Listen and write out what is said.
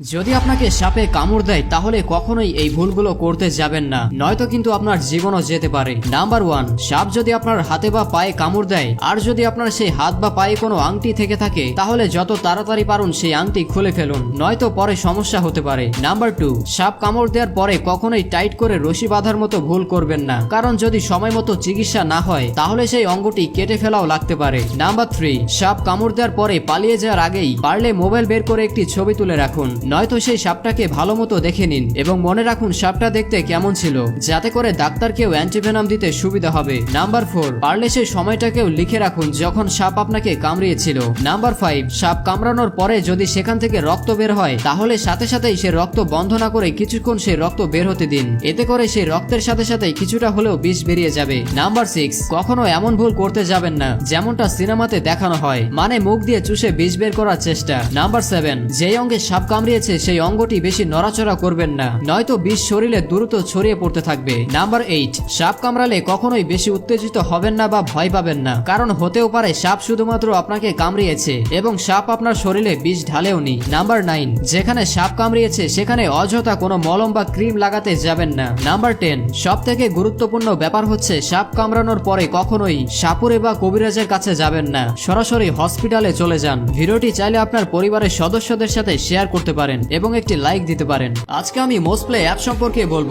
যদি আপনাকে সাপে কামড় দেয় তাহলে কখনোই এই ভুলগুলো করতে যাবেন না, নয়তো কিন্তু আপনার জীবনও যেতে পারে। নাম্বার 1, সাপ যদি আপনার হাতে বা পায়ে কামড় দেয় আর যদি আপনার সেই হাত বা পায়ে কোনো আংটি থেকে থাকে তাহলে যত তাড়াতাড়ি পারুন সেই আংটি খুলে ফেলুন, নয়তো পরে সমস্যা হতে পারে। নাম্বার 2, সাপ কামড় দেওয়ার পরে কখনোই টাইট করে রশি বাঁধার মতো ভুল করবেন না, কারণ যদি সময় মতো চিকিৎসা না হয় তাহলে সেই অঙ্গটি কেটে ফেলাও লাগতে পারে। নাম্বার 3, সাপ কামড় দেওয়ার পরে পালিয়ে যাওয়ার আগেই পারলে মোবাইল বের করে একটি ছবি তুলে রাখুন, নয়তো সেই সাপটাকে ভালো মতো দেখে নিন এবং মনে রাখুন সাপটা দেখতে কেমন ছিল, যাতে করে ডাক্তারকেও অ্যান্টিভেনম দিতে সুবিধা হবে। নাম্বার 4, পারলে সেই সময়টাকেও লিখে রাখুন যখন সাপ আপনাকে কামড়িয়েছিল। নাম্বার 5, সাপ কামড়ানোর পরে যদি সেখান থেকে রক্ত বের হয় তাহলে সাথে সাথেই সে রক্ত বন্ধ না করে কিছুক্ষণ সেই রক্ত বের হতে দিন, এতে করে সেই রক্তের সাথে সাথে কিছুটা হলেও বিষ বেরিয়ে যাবে। নাম্বার 6, কখনো এমন ভুল করতে যাবেন না যেমনটা সিনেমাতে দেখানো হয়, মানে মুখ দিয়ে চুষে বিষ বের করার চেষ্টা। নাম্বার 7, যেই অঙ্গে সাপ কামড়িয়েছে সেই অঙ্গটি বেশি নড়াচড়া করবেন না, নয়তো বিষ শরীরে দ্রুত ছড়িয়ে পড়তে থাকবে। নাম্বার 8, সাপ কামড়ালে কখনোই বেশি উত্তেজিত হবেন না বা ভয় পাবেন না, কারণ হতেও পারে সাপ শুধুমাত্র আপনাকে কামড়িয়েছে এবং সাপ আপনার শরীরে বিষ ঢালেওনি। নাম্বার 9, যেখানে সাপ কামড়িয়েছে সেখানে অযথা কোনো মলম বা ক্রিম লাগাতে যাবেন না। নাম্বার 10, সব থেকে গুরুত্বপূর্ণ ব্যাপার হচ্ছে সাপ কামড়ানোর পরে কখনোই সাপুরে বা কবিরাজের কাছে যাবেন না, সরাসরি হসপিটালে চলে যান। ভিডিওটি চাইলে আপনার পরিবারের সদস্যদের সাথে শেয়ার করতে পারেন এবং একটি লাইক দিতে পারেন। আজকে আমি মোস্টপ্লে অ্যাপ সম্পর্কে বলবো।